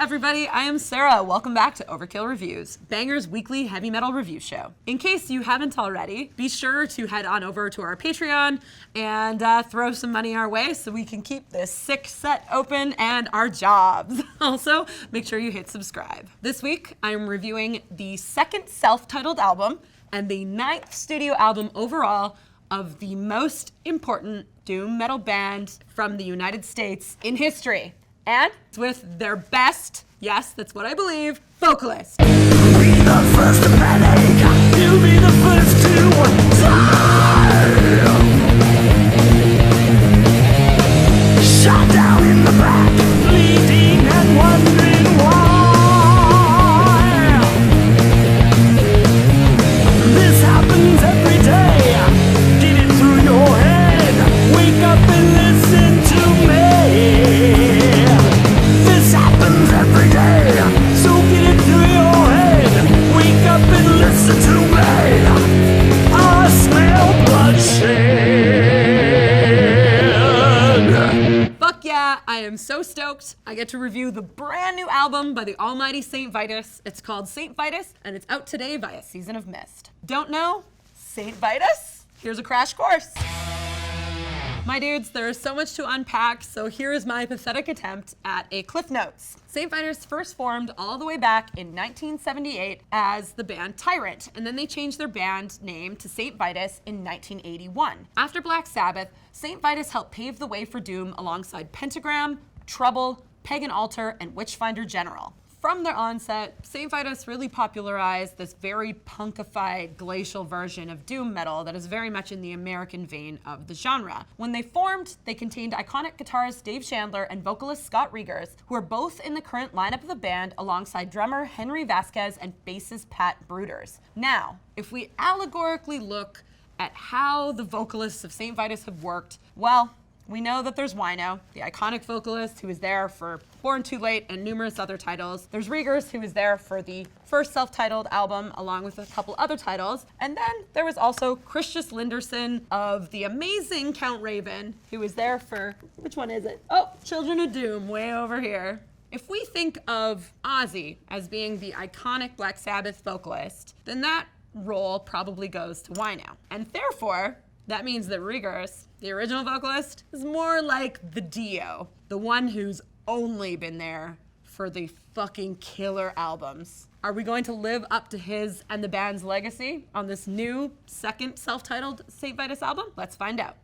everybody, I am Sarah. Welcome back to Overkill Reviews, Banger's weekly heavy metal review show. In case you haven't already, be sure to head on over to our Patreon and throw some money our way so we can keep this sick set open and our jobs. Also, make sure you hit subscribe. This week, I'm reviewing the second self-titled album and the 9th studio album overall of the most important doom metal band from the United States in history. And with their best, yes, that's what I believe, vocalist. Be the first to panic. You'll be the first to die. Shot down in the back, bleeding and wondering why. This happens every day. Get it through your head. Wake up and listen to me. Every day, so get it through your head. Wake up and listen to me. I smell bloodshed. Fuck yeah, I am so stoked. I get to review the brand new album by the almighty Saint Vitus. It's called Saint Vitus, and it's out today via Season of Mist. Don't know? Saint Vitus? Here's a crash course. My dudes, there is so much to unpack, so here is my pathetic attempt at a Cliff Notes. Saint Vitus first formed all the way back in 1978 as the band Tyrant, and then they changed their band name to Saint Vitus in 1981. After Black Sabbath, Saint Vitus helped pave the way for doom alongside Pentagram, Trouble, Pagan Altar, and Witchfinder General. From their onset, Saint Vitus really popularized this very punkified, glacial version of doom metal that is very much in the American vein of the genre. When they formed, they contained iconic guitarist Dave Chandler and vocalist Scott Regers, who are both in the current lineup of the band alongside drummer Henry Vasquez and bassist Pat Bruders. Now, if we allegorically look at how the vocalists of Saint Vitus have worked, well, we know that there's Wino, the iconic vocalist who is there for Born Too Late and numerous other titles. There's Regers, who is there for the first self-titled album, along with a couple other titles. And then there was also Christian Linderson of the amazing Count Raven, who is there for, which one is it? Oh, Children of Doom, way over here. If we think of Ozzy as being the iconic Black Sabbath vocalist, then that role probably goes to Wino. And therefore, that means that Regers, the original vocalist, is more like the Dio, the one who's only been there for the fucking killer albums. Are we going to live up to his and the band's legacy on this new second self-titled Saint Vitus album? Let's find out.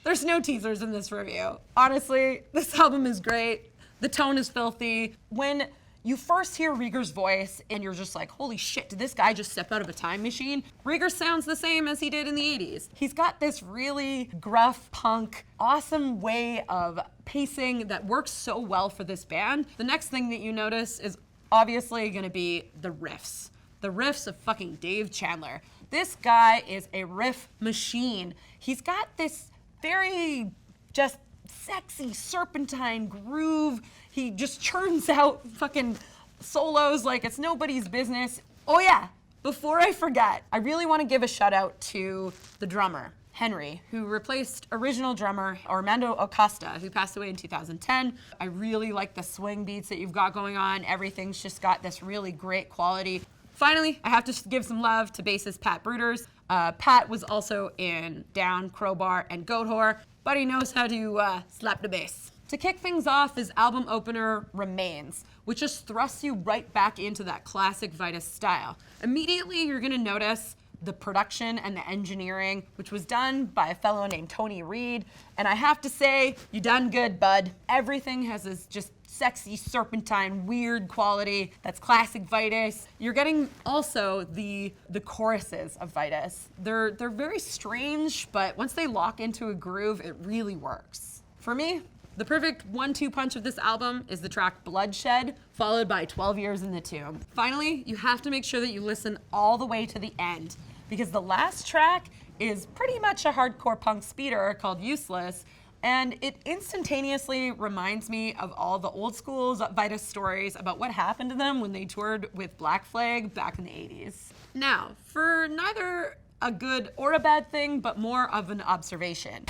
There's no teasers in this review. Honestly, this album is great. The tone is filthy. When you first hear Regers' voice and you're just like, holy shit, did this guy just step out of a time machine? Regers sounds the same as he did in the 80s. He's got this really gruff punk, awesome way of pacing that works so well for this band. The next thing that you notice is obviously gonna be the riffs. The riffs of fucking Dave Chandler. This guy is a riff machine. He's got this very just sexy serpentine groove. He just churns out fucking solos like it's nobody's business. Oh yeah, before I forget, I really want to give a shout out to the drummer, Henry, who replaced original drummer Armando Acosta, who passed away in 2010. I really like the swing beats that you've got going on. Everything's just got this really great quality. Finally, I have to give some love to bassist Pat Bruders. Pat was also in Down, Crowbar, and Goat Whore, but he knows how to slap the bass. To kick things off, his album opener, Remains, which just thrusts you right back into that classic Vitus style. Immediately, you're gonna notice the production and the engineering, which was done by a fellow named Tony Reed. And I have to say, you done good, bud. Everything has this just sexy, serpentine, weird quality that's classic Vitus. You're getting also the choruses of Vitus. They're very strange, but once they lock into a groove, it really works. For me, the perfect 1-2 punch of this album is the track Bloodshed, followed by 12 Years in the Tomb. Finally, you have to make sure that you listen all the way to the end, because the last track is pretty much a hardcore punk speeder called Useless, and it instantaneously reminds me of all the old school Vitus stories about what happened to them when they toured with Black Flag back in the 80s. Now, for neither a good or a bad thing, but more of an observation.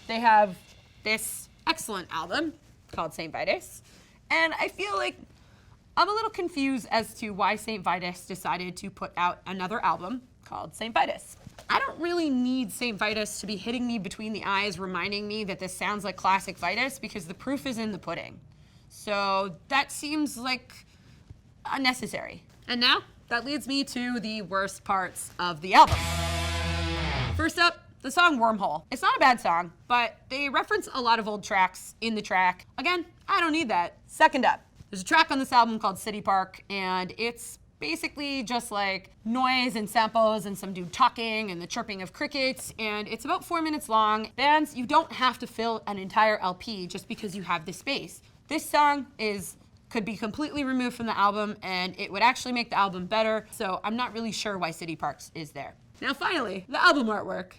They have this excellent album, called Saint Vitus. And I feel like I'm a little confused as to why Saint Vitus decided to put out another album called Saint Vitus. I don't really need Saint Vitus to be hitting me between the eyes, reminding me that this sounds like classic Vitus, because the proof is in the pudding. So that seems like unnecessary. And now, that leads me to the worst parts of the album. First up, the song Wormhole. It's not a bad song, but they reference a lot of old tracks in the track. Again, I don't need that. Second up, there's a track on this album called City Park, and it's basically just like noise and samples and some dude talking and the chirping of crickets, and it's about 4 minutes long. Bands, you don't have to fill an entire LP just because you have the space. This song could be completely removed from the album, and it would actually make the album better, so I'm not really sure why City Parks is there. Now finally, the album artwork.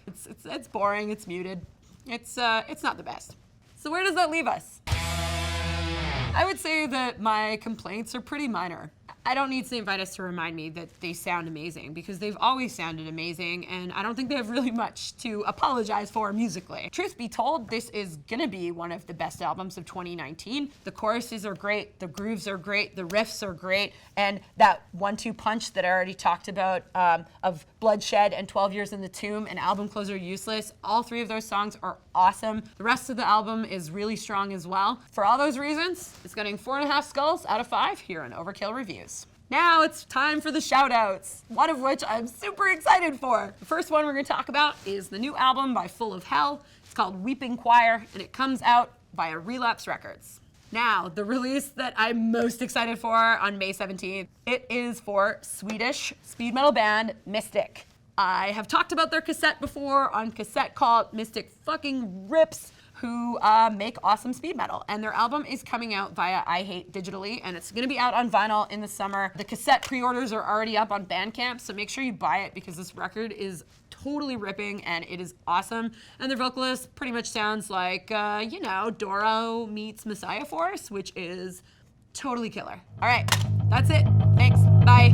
It's boring, it's muted. It's not the best. So where does that leave us? I would say that my complaints are pretty minor. I don't need Saint Vitus to remind me that they sound amazing, because they've always sounded amazing, and I don't think they have really much to apologize for musically. Truth be told, this is gonna be one of the best albums of 2019. The choruses are great, the grooves are great, the riffs are great, and that 1-2 punch that I already talked about of Bloodshed and 12 Years in the Tomb and Album Closer Useless, all three of those songs are awesome. The rest of the album is really strong as well. For all those reasons, it's getting 4.5 skulls out of 5 here on Overkill Reviews. Now it's time for the shoutouts, one of which I'm super excited for. The first one we're gonna talk about is the new album by Full of Hell. It's called Weeping Choir, and it comes out via Relapse Records. Now, the release that I'm most excited for on May 17th, it is for Swedish speed metal band Mystic. I have talked about their cassette before on Cassette called Mystic fucking Rips, who make awesome speed metal. And their album is coming out via I Hate digitally, and it's gonna be out on vinyl in the summer. The cassette pre-orders are already up on Bandcamp, so make sure you buy it, because this record is totally ripping and it is awesome. And their vocalist pretty much sounds like, Doro meets Messiah Force, which is totally killer. All right, that's it. Thanks, bye.